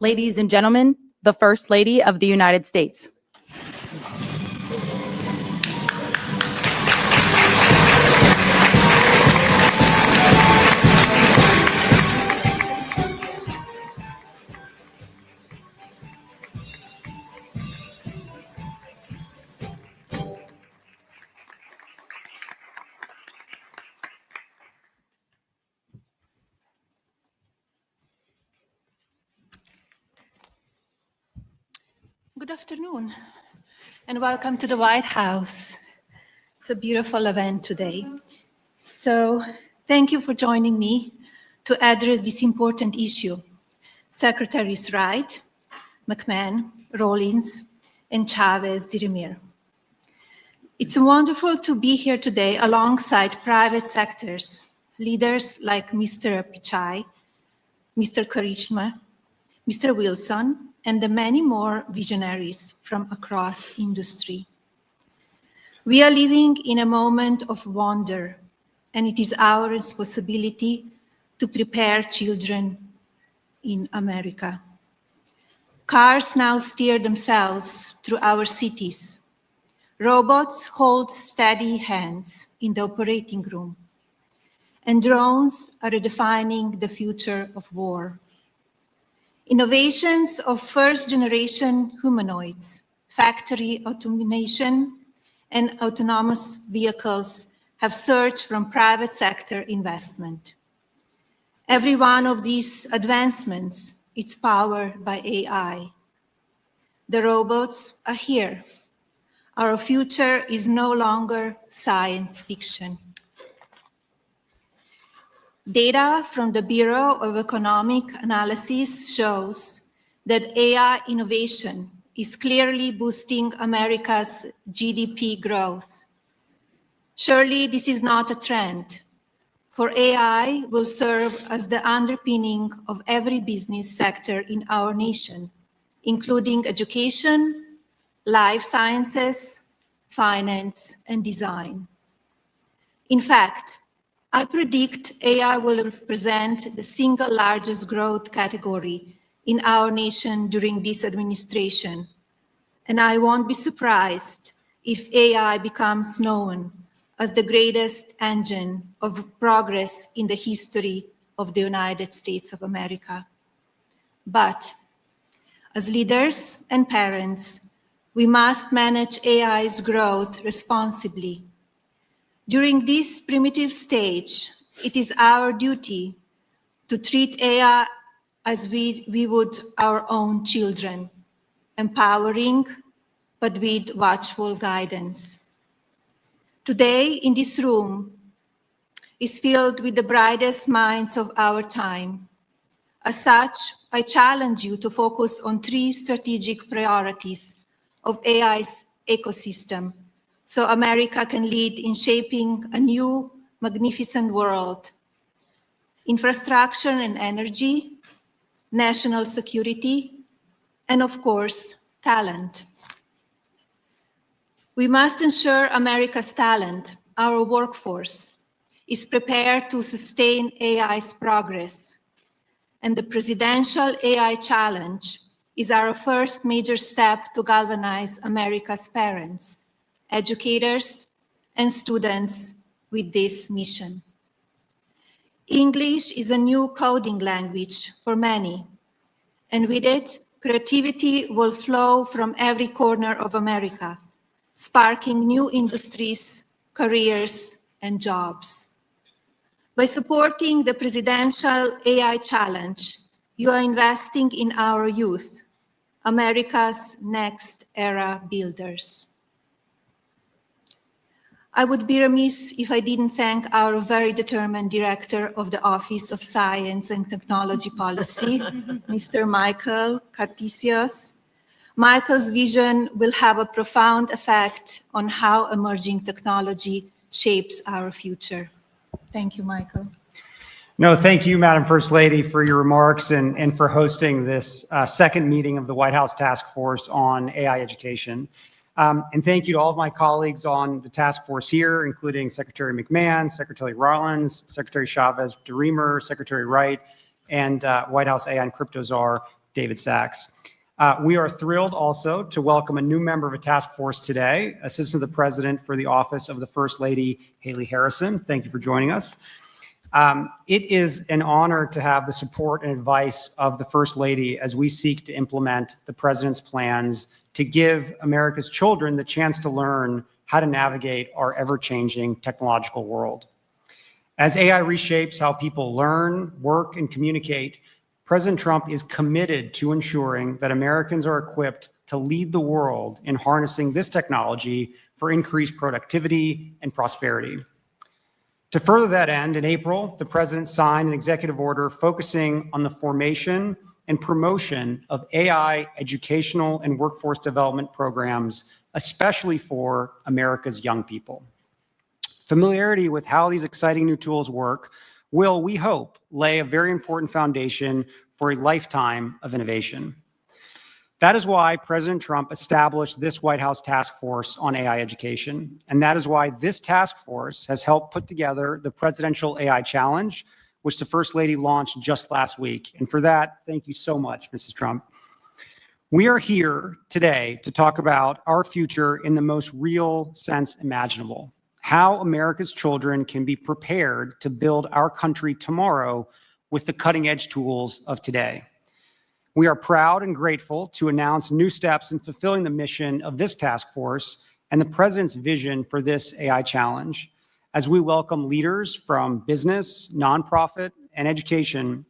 Ladies and gentlemen, the First Lady of the United States. Good afternoon, and welcome to the White House. It's a beautiful event today. So thank you for joining me to address this important issue. Secretaries Wright, McMahon, Rawlings, and Chavez-DeRemir. It's wonderful to be here today alongside private sectors, leaders like Mr. Pichai, Mr. Karishma, Mr. Wilson, and the many more visionaries from across industry. We are living in a moment of wonder, and it is our responsibility to prepare children in America. Cars now steer themselves through our cities. Robots hold steady hands in the operating room, and drones are redefining the future of war. Innovations of first-generation humanoids, factory automation, and autonomous vehicles have surged from private sector investment. Every one of these advancements is powered by AI. The robots are here. Our future is no longer science fiction. Data from the Bureau of Economic Analysis shows that AI innovation is clearly boosting America's GDP growth. Surely this is not a trend, for AI will serve as the underpinning of every business sector in our nation, including education, life sciences, finance, and design. In fact, I predict AI will represent the single largest growth category in our nation during this administration, and I won't be surprised if AI becomes known as the greatest engine of progress in the history of the United States of America. But as leaders and parents, we must manage AI's growth responsibly. During this primitive stage, it is our duty to treat AI as we would our own children, empowering, but with watchful guidance. Today, in this room, is filled with the brightest minds of our time. As such, I challenge you to focus on 3 strategic priorities of AI's ecosystem, so America can lead in shaping a new, magnificent world. Infrastructure and energy, national security, and of course, talent. We must ensure America's talent, our workforce, is prepared to sustain AI's progress. And the Presidential AI Challenge is our first major step to galvanize America's parents, educators, and students with this mission. English is a new coding language for many, and with it, creativity will flow from every corner of America, sparking new industries, careers, and jobs. By supporting the Presidential AI Challenge, you are investing in our youth, America's next era builders. I would be remiss if I didn't thank our very determined Director of the Office of Science and Technology Policy, Mr. Michael Cartesius. Michael's vision will have a profound effect on how emerging technology shapes our future. Thank you, Michael. No, thank you, Madam First Lady, for your remarks and for hosting this second meeting of the White House Task Force on AI Education. And thank you to all of my colleagues on the task force here, including Secretary McMahon, Secretary Rollins, Secretary Chavez-DeRemir, Secretary Wright, and White House AI and Crypto Czar, David Sachs. We are thrilled also to welcome a new member of a task force today, Assistant to the President for the Office of the First Lady, Haley Harrison. Thank you for joining us. It is an honor to have the support and advice of the First Lady as we seek to implement the President's plans to give America's children the chance to learn how to navigate our ever-changing technological world. As AI reshapes how people learn, work, and communicate, President Trump is committed to ensuring that Americans are equipped to lead the world in harnessing this technology for increased productivity and prosperity. To further that end, in April, the President signed an executive order focusing on the formation and promotion of AI educational and workforce development programs, especially for America's young people. Familiarity with how these exciting new tools work will, we hope, lay a very important foundation for a lifetime of innovation. That is why President Trump established this White House task force on AI education. And that is why this task force has helped put together the Presidential AI Challenge, which the First Lady launched just last week. And for that, thank you so much, Mrs. Trump. We are here today to talk about our future in the most real sense imaginable, how America's children can be prepared to build our country tomorrow with the cutting-edge tools of today. We are proud and grateful to announce new steps in fulfilling the mission of this task force and the President's vision for this AI challenge, as we welcome leaders from business, nonprofit, and education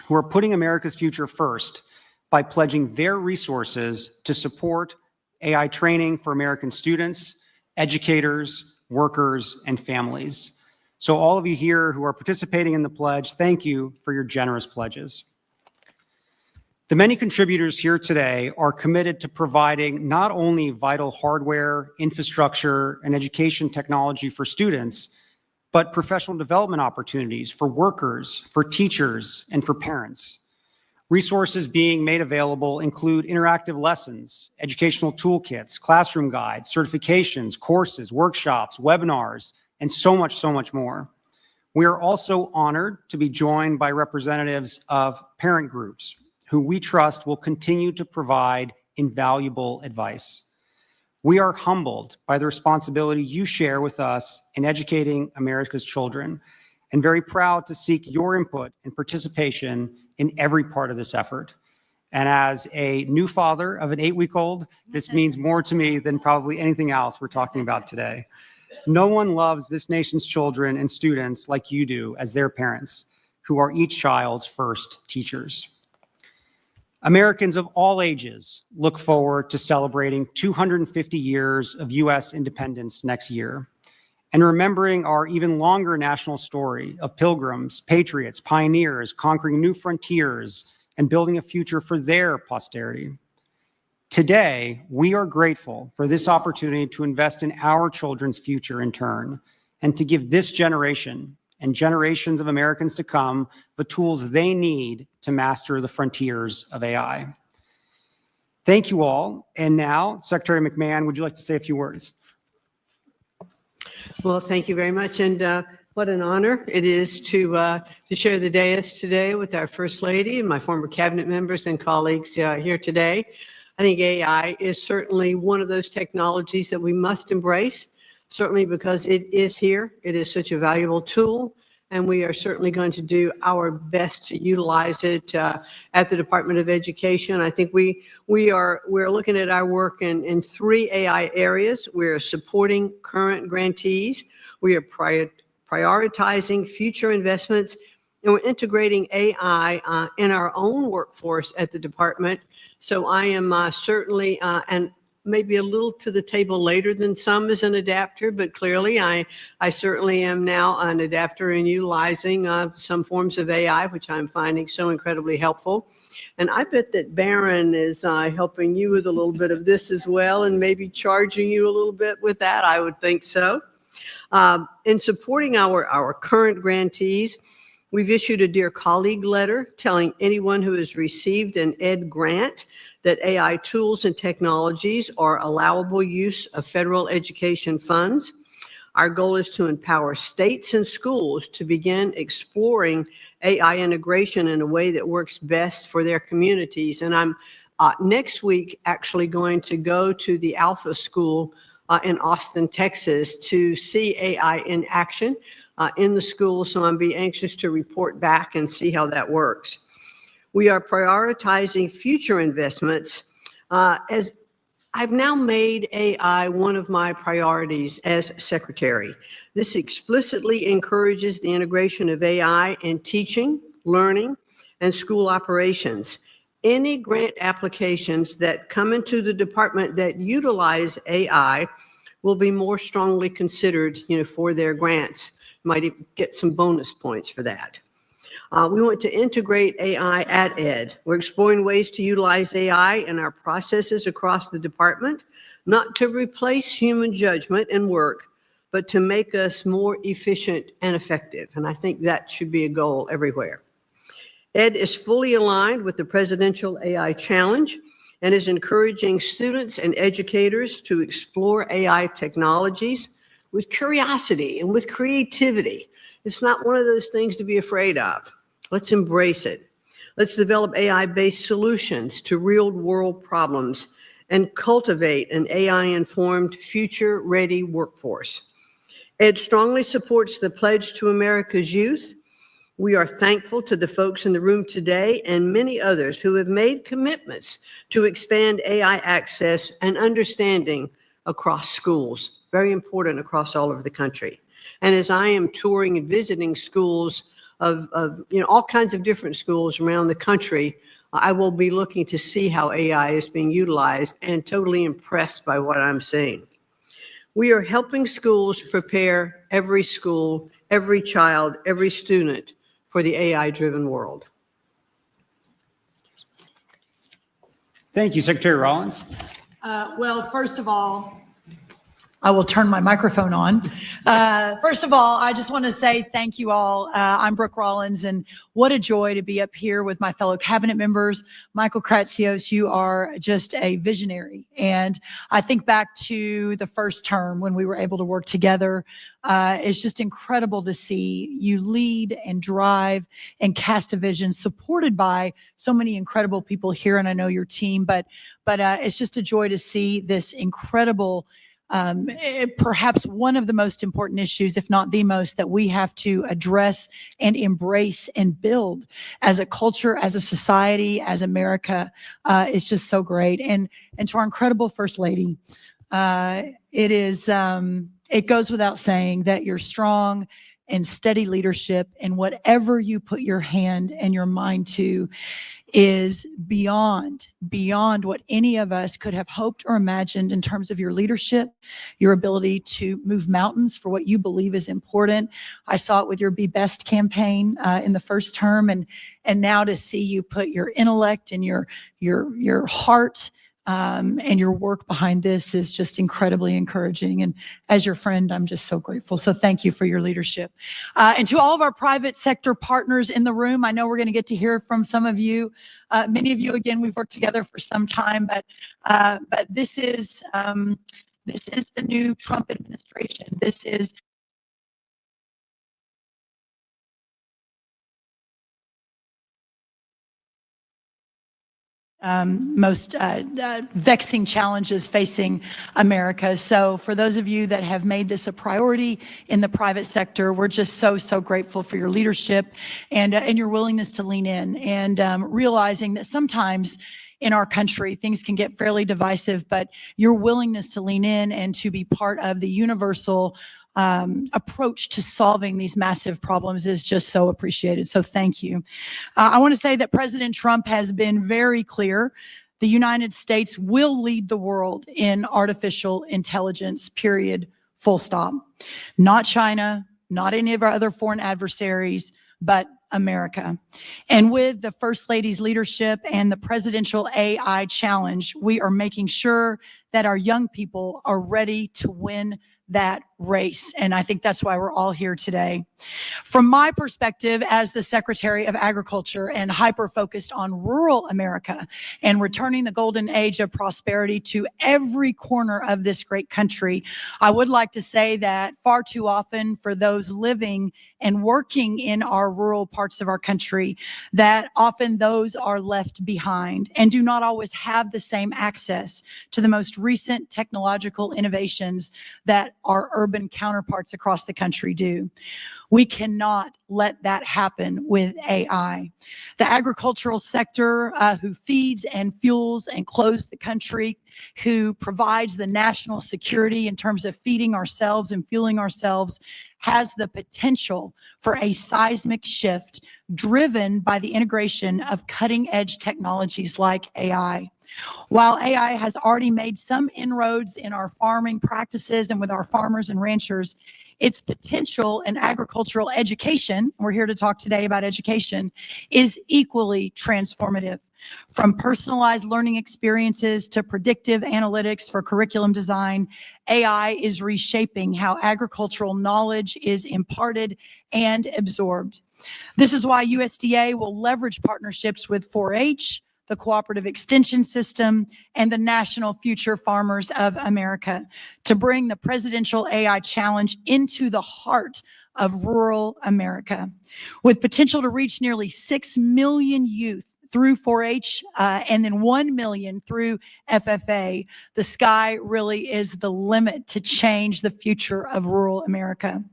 who are putting America's future first by pledging their resources to support AI training for American students, educators, workers, and families. So all of you here who are participating in the pledge, thank you for your generous pledges. The many contributors here today are committed to providing not only vital hardware, infrastructure, and education technology for students, but professional development opportunities for workers, for teachers, and for parents. Resources being made available include interactive lessons, educational toolkits, classroom guides, certifications, courses, workshops, webinars, and so much more. We are also honored to be joined by representatives of parent groups, who we trust will continue to provide invaluable advice. We are humbled by the responsibility you share with us in educating America's children, and very proud to seek your input and participation in every part of this effort. And as a new father of an 8-week-old, this means more to me than probably anything else we're talking about today. No one loves this nation's children and students like you do as their parents, who are each child's first teachers. Americans of all ages look forward to celebrating 250 years of U.S. independence next year, and remembering our even longer national story of pilgrims, patriots, pioneers, conquering new frontiers, and building a future for their posterity. Today, we are grateful for this opportunity to invest in our children's future in turn, and to give this generation and generations of Americans to come the tools they need to master the frontiers of AI. Thank you all. And now, Secretary McMahon, would you like to say a few words? Well, thank you very much. And what an honor it is to share the dais today with our First Lady and my former cabinet members and colleagues here today. I think AI is certainly one of those technologies that we must embrace, certainly because it is here. It is such a valuable tool, and we are certainly going to do our best to utilize it at the Department of Education. I think we're looking at our work in 3 AI areas. We're supporting current grantees. We are prioritizing future investments, and we're integrating AI in our own workforce at the department. So I am certainly, and maybe a little to the table later than some as an adapter, but clearly I certainly am now an adapter in utilizing some forms of AI, which I'm finding so incredibly helpful. And I bet that Barron is helping you with a little bit of this as well, and maybe charging you a little bit with that. I would think so. In supporting our current grantees, we've issued a Dear Colleague letter telling anyone who has received an ED grant that AI tools and technologies are allowable use of federal education funds. Our goal is to empower states and schools to begin exploring AI integration in a way that works best for their communities. And I'm next week actually going to go to the Alpha School in Austin, Texas, to see AI in action in the school. So I'm be anxious to report back and see how that works. We are prioritizing future investments as I've now made AI one of my priorities as secretary. This explicitly encourages the integration of AI in teaching, learning, and school operations. Any grant applications that come into the department that utilize AI will be more strongly considered, for their grants. Might even get some bonus points for that. We want to integrate AI at Ed. We're exploring ways to utilize AI in our processes across the department, not to replace human judgment and work, but to make us more efficient and effective. And I think that should be a goal everywhere. Ed is fully aligned with the Presidential AI Challenge and is encouraging students and educators to explore AI technologies with curiosity and with creativity. It's not one of those things to be afraid of. Let's embrace it. Let's develop AI-based solutions to real-world problems and cultivate an AI-informed, future-ready workforce. Ed strongly supports the Pledge to America's Youth. We are thankful to the folks in the room today and many others who have made commitments to expand AI access and understanding across schools, very important across all over the country. And as I am touring and visiting schools of all kinds of different schools around the country, I will be looking to see how AI is being utilized and totally impressed by what I'm seeing. We are helping schools prepare every school, every child, every student for the AI-driven world. Thank you, Secretary Rollins. Well, first of all, I will turn my microphone on. First of all, I just want to say thank you all. I'm Brooke Rollins, and what a joy to be up here with my fellow cabinet members. Michael Kratsios, you are just a visionary. And I think back to the first term when we were able to work together. It's just incredible to see you lead and drive and cast a vision supported by so many incredible people here. And I know your team, but it's just a joy to see this incredible perhaps one of the most important issues, if not the most, that we have to address and embrace and build as a culture, as a society, as America. It's just so great. And to our incredible First Lady, it goes without saying that you're strong and steady leadership, and whatever you put your hand and your mind to is beyond what any of us could have hoped or imagined in terms of your leadership, your ability to move mountains for what you believe is important. I saw it with your Be Best campaign in the first term, and now to see you put your intellect and your heart and your work behind this is just incredibly encouraging. And as your friend, I'm just so grateful. So thank you for your leadership. And to all of our private sector partners in the room, I know we're going to get to hear from some of you. Many of you, again, we've worked together for some time, but this is the new Trump administration. This is most vexing challenges facing America. So for those of you that have made this a priority in the private sector, we're just so grateful for your leadership and your willingness to lean in and realizing that sometimes in our country, things can get fairly divisive, but your willingness to lean in and to be part of the universal approach to solving these massive problems is just so appreciated. So thank you. I want to say that President Trump has been very clear. The United States will lead the world in artificial intelligence, period, full stop. Not China, not any of our other foreign adversaries, but America. And with the First Lady's leadership and the Presidential AI Challenge, we are making sure that our young people are ready to win that race. And I think that's why we're all here today. From my perspective as the Secretary of Agriculture and hyper-focused on rural America and returning the golden age of prosperity to every corner of this great country, I would like to say that far too often for those living and working in our rural parts of our country, that often those are left behind and do not always have the same access to the most recent technological innovations that our urban counterparts across the country do. We cannot let that happen with AI. The agricultural sector, who feeds and fuels and clothes the country, who provides the national security in terms of feeding ourselves and fueling ourselves, has the potential for a seismic shift driven by the integration of cutting-edge technologies like AI. While AI has already made some inroads in our farming practices and with our farmers and ranchers, its potential in agricultural education, we're here to talk today about education, is equally transformative. From personalized learning experiences to predictive analytics for curriculum design, AI is reshaping how agricultural knowledge is imparted and absorbed. This is why USDA will leverage partnerships with 4-H, the Cooperative Extension System, and the National Future Farmers of America to bring the Presidential AI Challenge into the heart of rural America. With potential to reach nearly 6 million youth through 4-H and then 1 million through FFA, the sky really is the limit to change the future of rural America.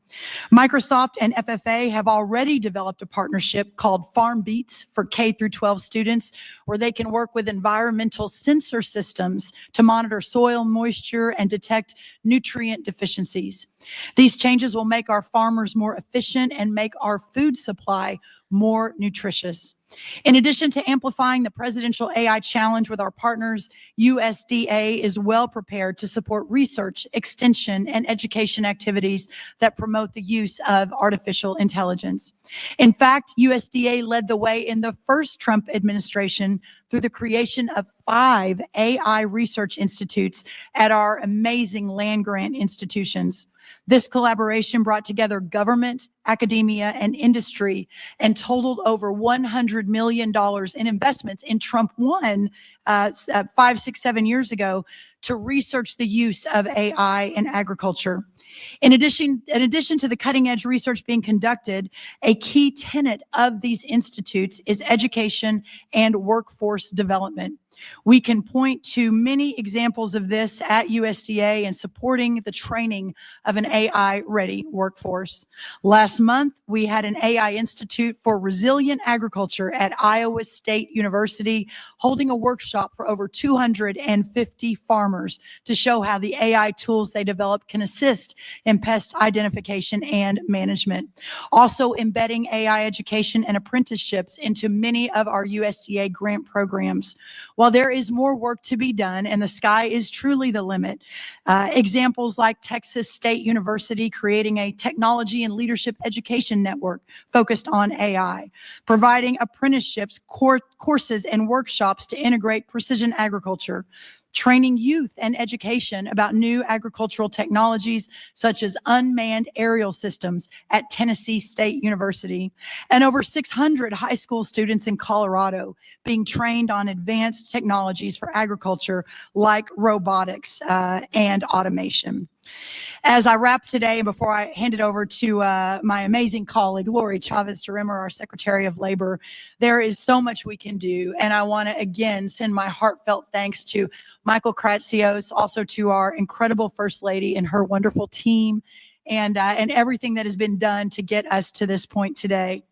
Microsoft and FFA have already developed a partnership called Farm Beats for K through 12 students, where they can work with environmental sensor systems to monitor soil moisture and detect nutrient deficiencies. These changes will make our farmers more efficient and make our food supply more nutritious. In addition to amplifying the Presidential AI Challenge with our partners, USDA is well prepared to support research, extension, and education activities that promote the use of artificial intelligence. In fact, USDA led the way in the first Trump administration through the creation of 5 AI research institutes at our amazing land-grant institutions. This collaboration brought together government, academia, and industry and totaled over $100 million in investments in Trump 1 5, 6, 7 years ago to research the use of AI in agriculture. In addition to the cutting-edge research being conducted, a key tenet of these institutes is education and workforce development. We can point to many examples of this at USDA in supporting the training of an AI-ready workforce. Last month, we had an AI Institute for Resilient Agriculture at Iowa State University holding a workshop for over 250 farmers to show how the AI tools they developed can assist in pest identification and management. Also embedding AI education and apprenticeships into many of our USDA grant programs. While there is more work to be done and the sky is truly the limit, examples like Texas State University creating a technology and leadership education network focused on AI, providing apprenticeships, courses, and workshops to integrate precision agriculture, training youth and education about new agricultural technologies such as unmanned aerial systems at Tennessee State University, and over 600 high school students in Colorado being trained on advanced technologies for agriculture like robotics and automation. As I wrap today, and before I hand it over to my amazing colleague, Lori Chavez-DeRimmer, our Secretary of Labor, there is so much we can do. And I want to, again, send my heartfelt thanks to Michael Kratsios, also to our incredible First Lady and her wonderful team, and everything that has been done to get us to this point today.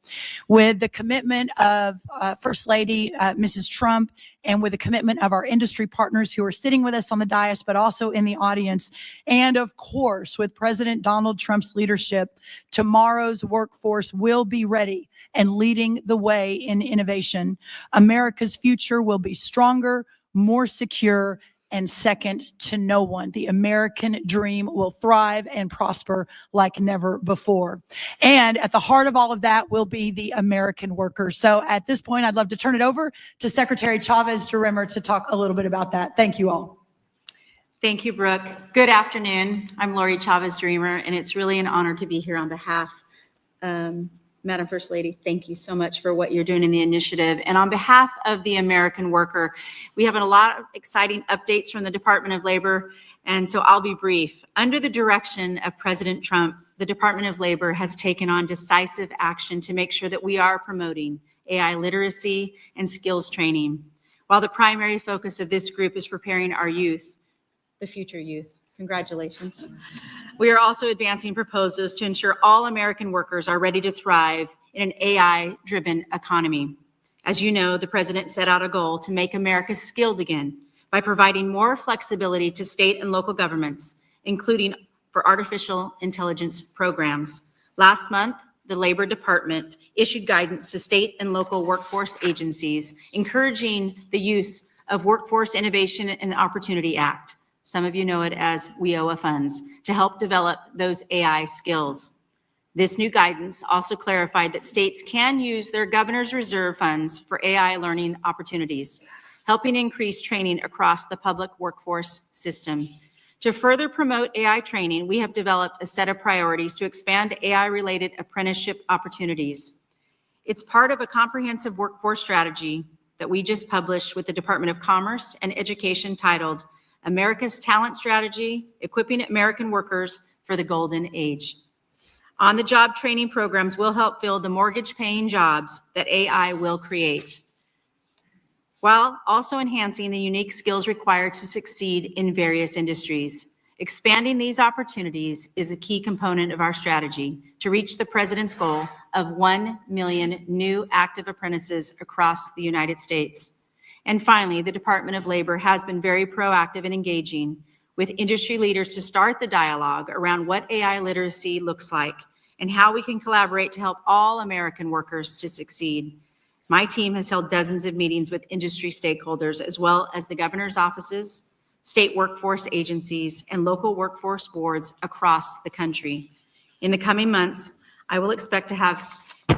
With the commitment of First Lady, Mrs. Trump, and with the commitment of our industry partners who are sitting with us on the dais, but also in the audience, and of course, with President Donald Trump's leadership, tomorrow's workforce will be ready and leading the way in innovation. America's future will be stronger, more secure, and second to no one. The American dream will thrive and prosper like never before. And at the heart of all of that will be the American worker. So at this point, I'd love to turn it over to Secretary Chavez-DeRimmer to talk a little bit about that. Thank you all. Thank you, Brooke. Good afternoon. I'm Lori Chavez-DeRimmer, and it's really an honor to be here on behalf Madam First Lady, thank you so much for what you're doing in the initiative. And on behalf of the American worker, we have a lot of exciting updates from the Department of Labor, and so I'll be brief. Under the direction of President Trump, the Department of Labor has taken on decisive action to make sure that we are promoting AI literacy and skills training, while the primary focus of this group is preparing our youth, the future youth. Congratulations. We are also advancing proposals to ensure all American workers are ready to thrive in an AI-driven economy. As you know, the president set out a goal to make America skilled again by providing more flexibility to state and local governments, including for artificial intelligence programs. Last month, the Labor Department issued guidance to state and local workforce agencies, encouraging the use of Workforce Innovation and Opportunity Act. Some of you know it as WIOA funds, to help develop those AI skills. This new guidance also clarified that states can use their governor's reserve funds for AI learning opportunities, helping increase training across the public workforce system. To further promote AI training, we have developed a set of priorities to expand AI-related apprenticeship opportunities. It's part of a comprehensive workforce strategy that we just published with the Department of Commerce and Education titled America's Talent Strategy, Equipping American Workers for the Golden Age. On-the-job training programs will help fill the mortgage-paying jobs that AI will create, while also enhancing the unique skills required to succeed in various industries. Expanding these opportunities is a key component of our strategy to reach the president's goal of 1 million new active apprentices across the United States. And finally, the Department of Labor has been very proactive in engaging with industry leaders to start the dialogue around what AI literacy looks like and how we can collaborate to help all American workers to succeed. My team has held dozens of meetings with industry stakeholders, as well as the governor's offices, state workforce agencies, and local workforce boards across the country. In the coming months, I will expect to have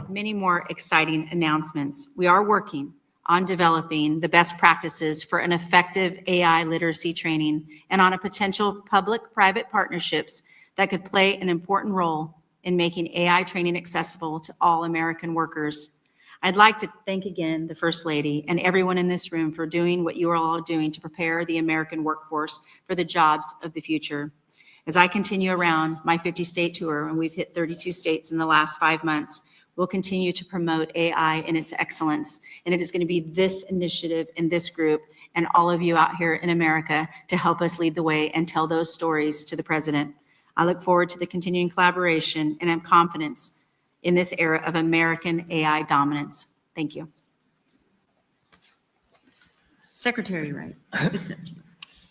many more exciting announcements. We are working on developing the best practices for an effective AI literacy training and on a potential public-private partnerships that could play an important role in making AI training accessible to all American workers. I'd like to thank again the First Lady and everyone in this room for doing what you are all doing to prepare the American workforce for the jobs of the future. As I continue around my 50-state tour, and we've hit 32 states in the last 5 months, we'll continue to promote AI in its excellence. And it is going to be this initiative and this group and all of you out here in America to help us lead the way and tell those stories to the president. I look forward to the continuing collaboration and have confidence in this era of American AI dominance. Thank you. Secretary Wright, it's up to you.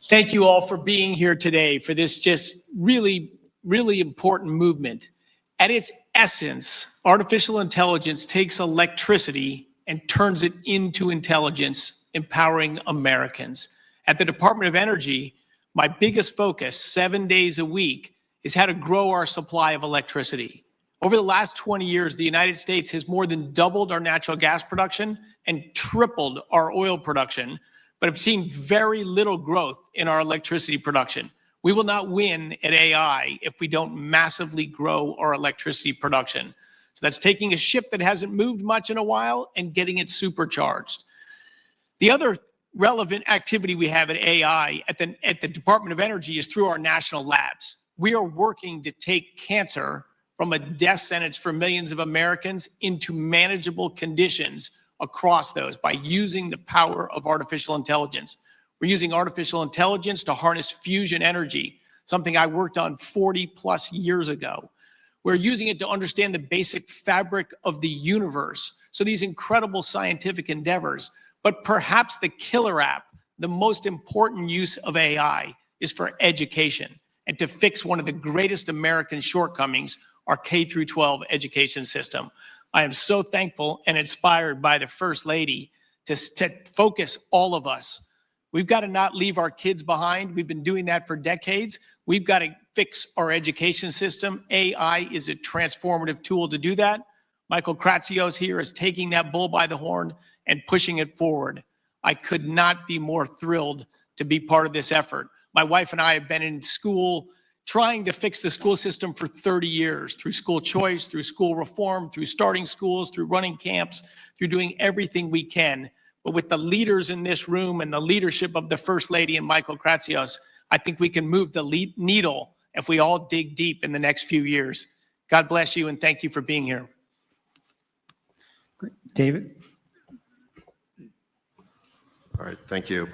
Thank you all for being here today for this just really important movement. At its essence, artificial intelligence takes electricity and turns it into intelligence, empowering Americans. At the Department of Energy, my biggest focus 7 days a week is how to grow our supply of electricity. Over the last 20 years, the United States has more than doubled our natural gas production and tripled our oil production, but have seen very little growth in our electricity production. We will not win at AI if we don't massively grow our electricity production. So that's taking a ship that hasn't moved much in a while and getting it supercharged. The other relevant activity we have at AI at the Department of Energy is through our national labs. We are working to take cancer from a death sentence for millions of Americans into manageable conditions across those by using the power of artificial intelligence. We're using artificial intelligence to harness fusion energy, something I worked on 40+ years ago. We're using it to understand the basic fabric of the universe. So these incredible scientific endeavors, but perhaps the killer app, the most important use of AI is for education and to fix one of the greatest American shortcomings, our K-12 education system. I am so thankful and inspired by the First Lady to focus all of us. We've got to not leave our kids behind. We've been doing that for decades. We've got to fix our education system. AI is a transformative tool to do that. Michael Kratsios here is taking that bull by the horn and pushing it forward. I could not be more thrilled to be part of this effort. My wife and I have been in school trying to fix the school system for 30 years through school choice, through school reform, through starting schools, through running camps, through doing everything we can. But with the leaders in this room and the leadership of the First Lady and Michael Kratsios, I think we can move the needle if we all dig deep in the next few years. God bless you and thank you for being here. David? All right, thank you.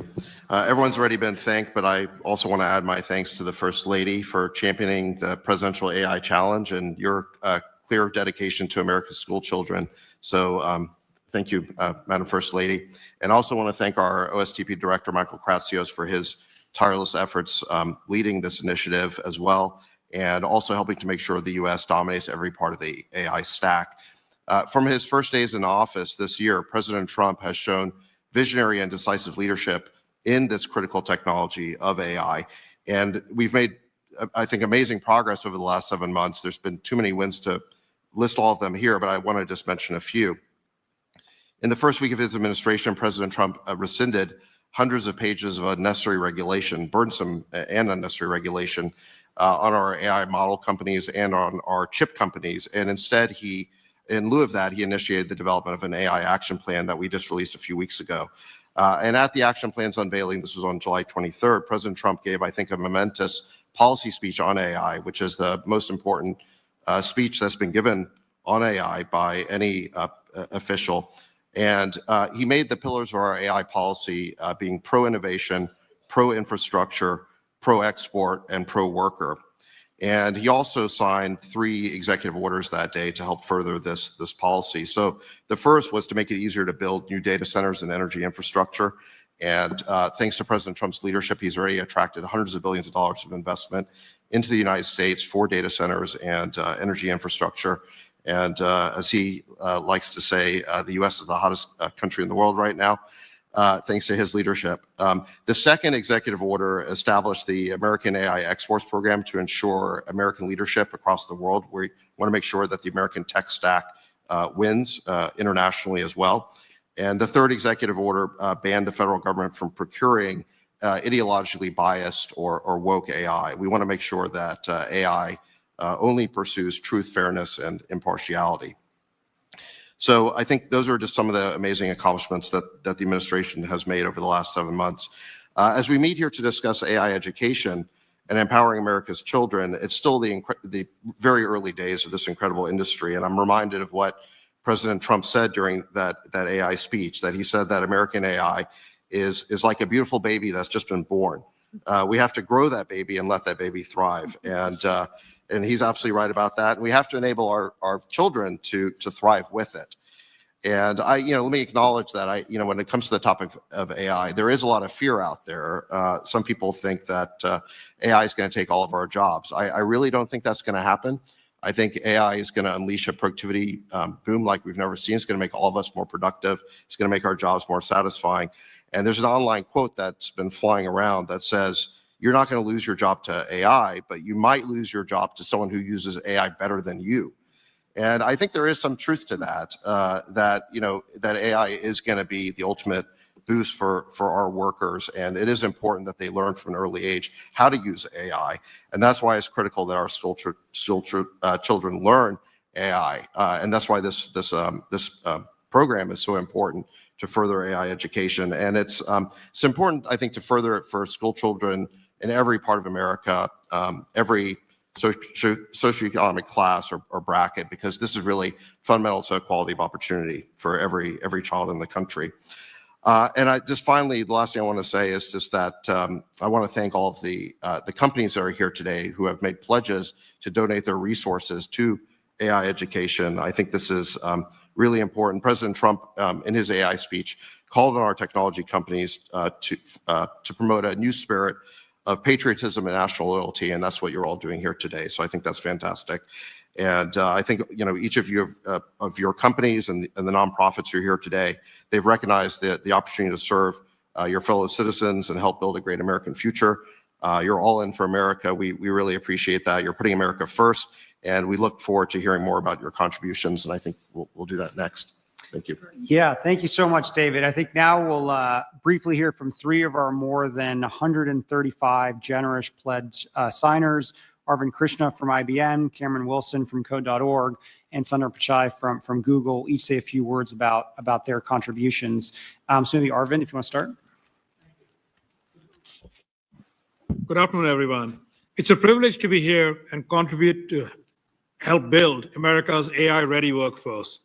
Everyone's already been thanked, but I also want to add my thanks to the First Lady for championing the Presidential AI Challenge and your clear dedication to America's school children. So thank you, Madam First Lady. And also want to thank our OSTP Director, Michael Kratsios, for his tireless efforts leading this initiative as well, and also helping to make sure the U.S. dominates every part of the AI stack. From his first days in office this year, President Trump has shown visionary and decisive leadership in this critical technology of AI. And we've made, I think, amazing progress over the last 7 months. There's been too many wins to list all of them here, but I want to just mention a few. In the first week of his administration, President Trump rescinded hundreds of pages of unnecessary regulation, burdensome and unnecessary regulation on our AI model companies and on our chip companies. And instead, in lieu of that, he initiated the development of an AI action plan that we just released a few weeks ago. And at the action plan's unveiling, this was on July 23rd, President Trump gave, I think, a momentous policy speech on AI, which is the most important speech that's been given on AI by any official. And he made the pillars of our AI policy being pro-innovation, pro-infrastructure, pro-export, and pro-worker. And he also signed 3 executive orders that day to help further this policy. So the first was to make it easier to build new data centers and energy infrastructure. And thanks to President Trump's leadership, he's already attracted hundreds of billions of dollars of investment into the United States for data centers and energy infrastructure. And as he likes to say, the U.S. is the hottest country in the world right now, thanks to his leadership. The second executive order established the American AI Exports Program to ensure American leadership across the world. We want to make sure that the American tech stack wins internationally as well. And the third executive order banned the federal government from procuring ideologically biased or woke AI. We want to make sure that AI only pursues truth, fairness, and impartiality. So I think those are just some of the amazing accomplishments that the administration has made over the last 7 months. As we meet here to discuss AI education and empowering America's children, it's still the very early days of this incredible industry. And I'm reminded of what President Trump said during that AI speech, that he said that American AI is like a beautiful baby that's just been born. We have to grow that baby and let that baby thrive. And he's absolutely right about that. And we have to enable our children to thrive with it. And let me acknowledge that when it comes to the topic of AI, there is a lot of fear out there. Some people think that AI is going to take all of our jobs. I really don't think that's going to happen. I think AI is going to unleash a productivity boom like we've never seen. It's going to make all of us more productive. It's going to make our jobs more satisfying. And there's an online quote that's been flying around that says, you're not going to lose your job to AI, but you might lose your job to someone who uses AI better than you. And I think there is some truth to that, that AI is going to be the ultimate boost for our workers. And it is important that they learn from an early age how to use AI. And that's why it's critical that our school children learn AI. And that's why this program is so important to further AI education. And it's important, I think, to further it for school children in every part of America, every socioeconomic class or bracket, because this is really fundamental to equality of opportunity for every child in the country. And finally, the last thing I want to say is just that I want to thank all of the companies that are here today who have made pledges to donate their resources to AI education. I think this is really important. President Trump, in his AI speech, called on our technology companies to promote a new spirit of patriotism and national loyalty, and that's what you're all doing here today. So I think that's fantastic. And I think each of you of your companies and the nonprofits who are here today, they've recognized the opportunity to serve your fellow citizens and help build a great American future. You're all in for America. We really appreciate that. You're putting America first, and we look forward to hearing more about your contributions. And I think we'll do that next. Thank you. Yeah, thank you so much, David. I think now we'll briefly hear from 3 of our more than 135 generous pledge signers. Arvind Krishna from IBM, Cameron Wilson from Code.org, and Sundar Pichai from Google each say a few words about their contributions. So maybe Arvind, if you want to start. Good afternoon, everyone. It's a privilege to be here and contribute to help build America's AI-ready workforce.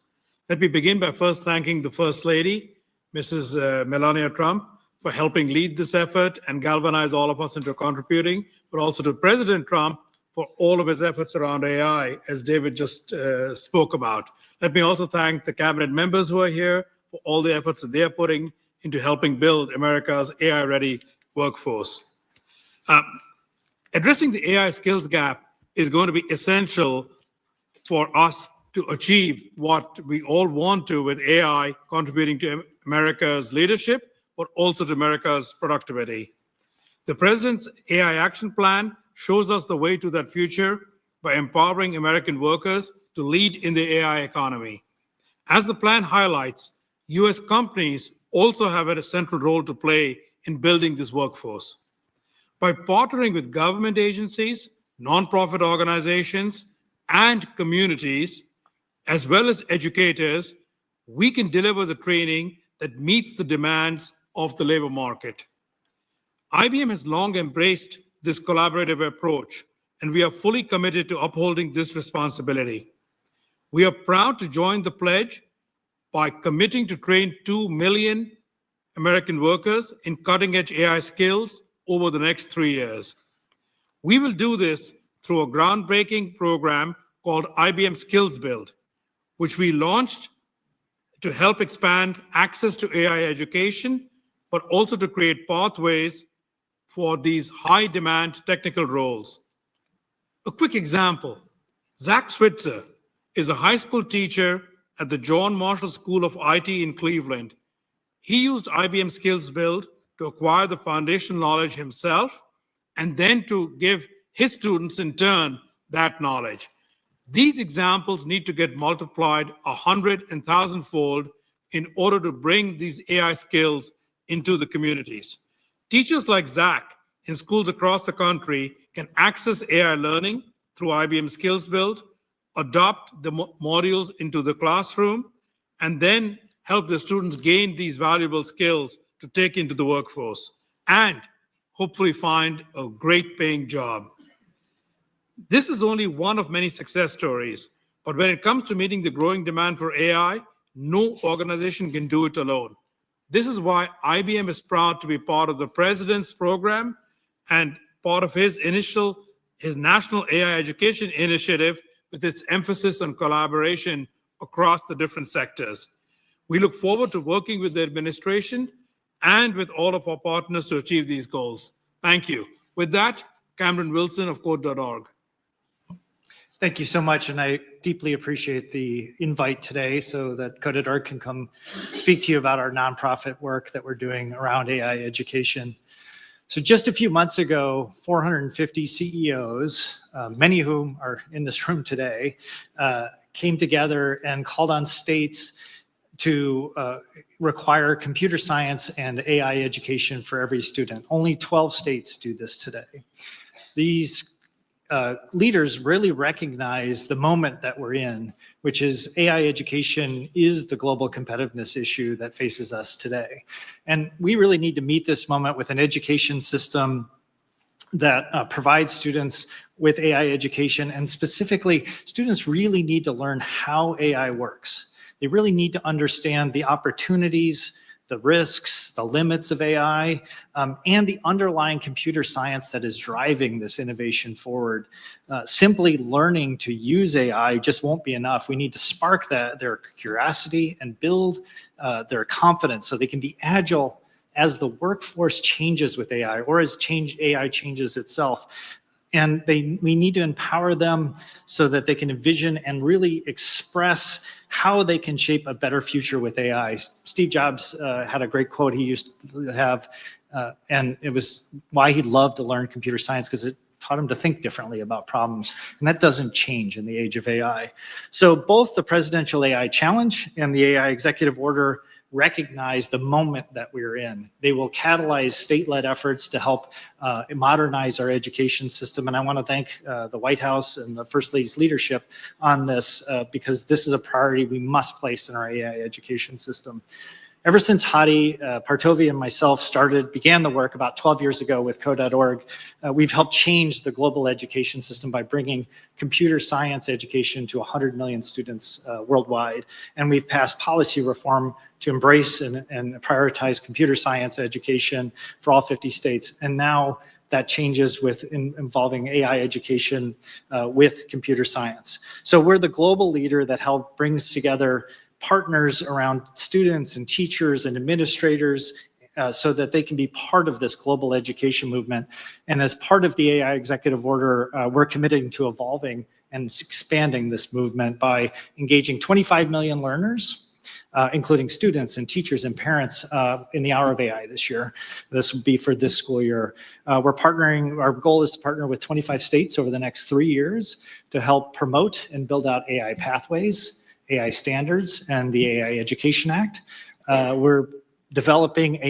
Let me begin by first thanking the First Lady, Mrs. Melania Trump, for helping lead this effort and galvanize all of us into contributing, but also to President Trump for all of his efforts around AI, as David just spoke about. Let me also thank the cabinet members who are here for all the efforts that they are putting into helping build America's AI-ready workforce. Addressing the AI skills gap is going to be essential for us to achieve what we all want to with AI contributing to America's leadership, but also to America's productivity. The President's AI Action Plan shows us the way to that future by empowering American workers to lead in the AI economy. As the plan highlights, U.S. companies also have a central role to play in building this workforce. By partnering with government agencies, nonprofit organizations, and communities, as well as educators, we can deliver the training that meets the demands of the labor market. IBM has long embraced this collaborative approach, and we are fully committed to upholding this responsibility. We are proud to join the pledge by committing to train 2 million American workers in cutting-edge AI skills over the next 3 years. We will do this through a groundbreaking program called IBM Skills Build, which we launched to help expand access to AI education, but also to create pathways for these high-demand technical roles. A quick example, Zach Switzer is a high school teacher at the John Marshall School of IT in Cleveland. He used IBM Skills Build to acquire the foundation knowledge himself, and then to give his students in turn that knowledge. These examples need to get multiplied 100 and 1,000-fold in order to bring these AI skills into the communities. Teachers like Zach in schools across the country can access AI learning through IBM Skills Build, adopt the modules into the classroom, and then help the students gain these valuable skills to take into the workforce and hopefully find a great paying job. This is only one of many success stories, but when it comes to meeting the growing demand for AI, no organization can do it alone. This is why IBM is proud to be part of the President's program and part of his National AI Education Initiative with its emphasis on collaboration across the different sectors. We look forward to working with the administration and with all of our partners to achieve these goals. Thank you. With that, Cameron Wilson of Code.org. Thank you so much, and I deeply appreciate the invite today so that Code.org can come speak to you about our nonprofit work that we're doing around AI education. So just a few months ago, 450 CEOs, many of whom are in this room today, came together and called on states to require computer science and AI education for every student. Only 12 states do this today. These leaders really recognize the moment that we're in, which is AI education is the global competitiveness issue that faces us today. And we really need to meet this moment with an education system that provides students with AI education, and specifically, students really need to learn how AI works. They really need to understand the opportunities, the risks, the limits of AI, and the underlying computer science that is driving this innovation forward. Simply learning to use AI just won't be enough. We need to spark their curiosity and build their confidence so they can be agile as the workforce changes with AI, or as AI changes itself. And we need to empower them so that they can envision and really express how they can shape a better future with AI. Steve Jobs had a great quote he used to have, and it was why he loved to learn computer science, because it taught him to think differently about problems. And that doesn't change in the age of AI. So both the Presidential AI Challenge and the AI Executive Order recognize the moment that we're in. They will catalyze state-led efforts to help modernize our education system. And I want to thank the White House and the First Lady's leadership on this because this is a priority we must place in our AI education system. Ever since Hadi Partovi and myself began the work about 12 years ago with Code.org, we've helped change the global education system by bringing computer science education to 100 million students worldwide. And we've passed policy reform to embrace and prioritize computer science education for all 50 states. And now that changes with involving AI education with computer science. So we're the global leader that brings together partners around students and teachers and administrators so that they can be part of this global education movement. And as part of the AI executive order, we're committing to evolving and expanding this movement by engaging 25 million learners, including students and teachers and parents in the Hour of AI this year. This will be for this school year. We're partnering, our goal is to partner with 25 states over the next 3 years to help promote and build out AI pathways, AI standards, and the AI Education Act. We're developing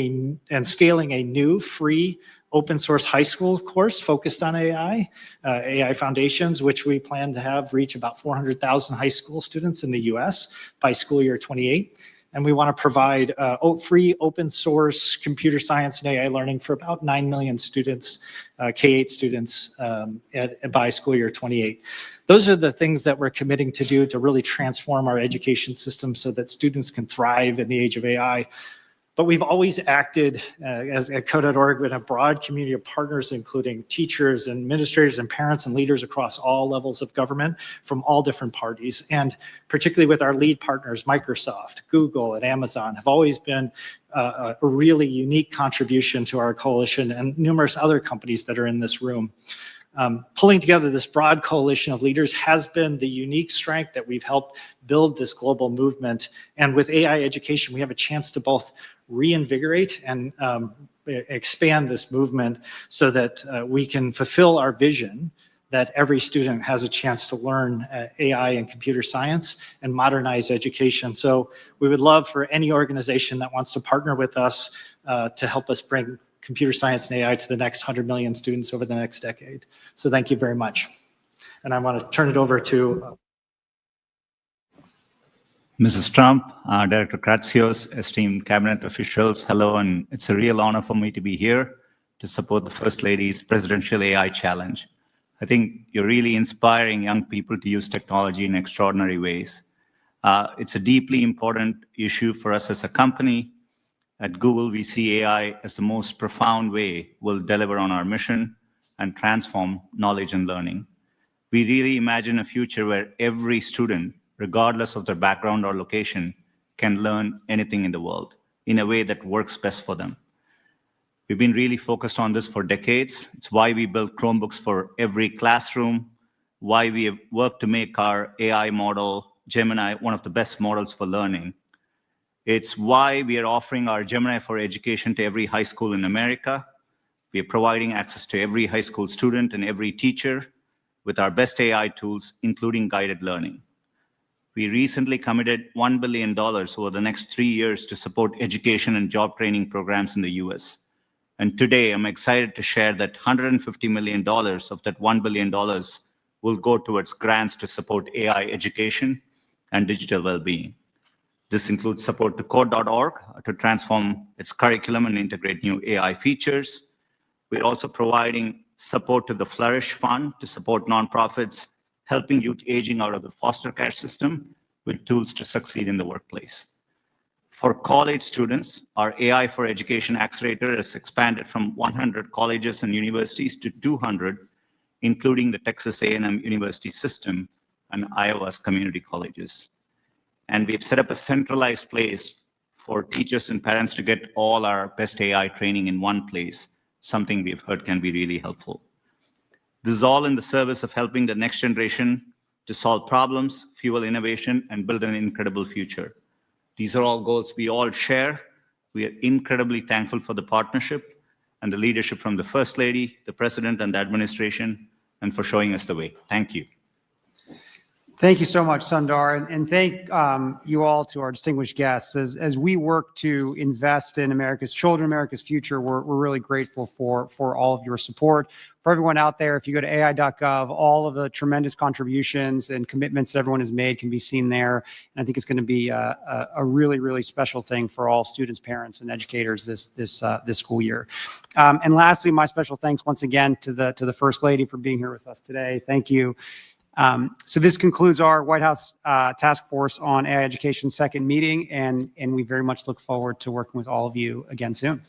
and scaling a new free open source high school course focused on AI, AI Foundations, which we plan to have reach about 400,000 high school students in the US by school year 28. And we want to provide free open source computer science and AI learning for about 9 million students, K-8 students by school year 28. Those are the things that we're committing to do to really transform our education system so that students can thrive in the age of AI. But we've always acted at Code.org with a broad community of partners, including teachers and administrators and parents and leaders across all levels of government from all different parties. And particularly with our lead partners, Microsoft, Google, and Amazon have always been a really unique contribution to our coalition and numerous other companies that are in this room. Pulling together this broad coalition of leaders has been the unique strength that we've helped build this global movement. And with AI education, we have a chance to both reinvigorate and expand this movement so that we can fulfill our vision that every student has a chance to learn AI and computer science and modernize education. So we would love for any organization that wants to partner with us to help us bring computer science and AI to the next 100 million students over the next decade. So thank you very much. And I want to turn it over to Mrs. Trump, Director Kratsios, esteemed cabinet officials, hello, and it's a real honor for me to be here to support the First Lady's Presidential AI Challenge. I think you're really inspiring young people to use technology in extraordinary ways. It's a deeply important issue for us as a company. At Google, we see AI as the most profound way we'll deliver on our mission and transform knowledge and learning. We really imagine a future where every student, regardless of their background or location, can learn anything in the world in a way that works best for them. We've been really focused on this for decades. It's why we built Chromebooks for every classroom, why we have worked to make our AI model, Gemini, one of the best models for learning. It's why we are offering our Gemini for Education to every high school in America. We are providing access to every high school student and every teacher with our best AI tools, including guided learning. We recently committed $1 billion over the next 3 years to support education and job training programs in the US. And today, I'm excited to share that $150 million of that $1 billion will go towards grants to support AI education and digital well-being. This includes support to Code.org to transform its curriculum and integrate new AI features. We're also providing support to the Flourish Fund to support nonprofits, helping youth aging out of the foster care system with tools to succeed in the workplace. For college students, our AI for Education Accelerator has expanded from 100 colleges and universities to 200, including the Texas A&M University System and Iowa's community colleges. And we've set up a centralized place for teachers and parents to get all our best AI training in one place, something we've heard can be really helpful. This is all in the service of helping the next generation to solve problems, fuel innovation, and build an incredible future. These are all goals we all share. We are incredibly thankful for the partnership and the leadership from the First Lady, the President, and the administration, and for showing us the way. Thank you. Thank you so much, Sundar, and thank you all to our distinguished guests. As we work to invest in America's children, America's future, we're really grateful for all of your support. For everyone out there, if you go to ai.gov, all of the tremendous contributions and commitments that everyone has made can be seen there. And I think it's going to be a really, really special thing for all students, parents, and educators this school year. And lastly, my special thanks once again to the First Lady for being here with us today. Thank you. So this concludes our White House Task Force on AI Education second meeting, and we very much look forward to working with all of you again soon.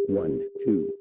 One, two.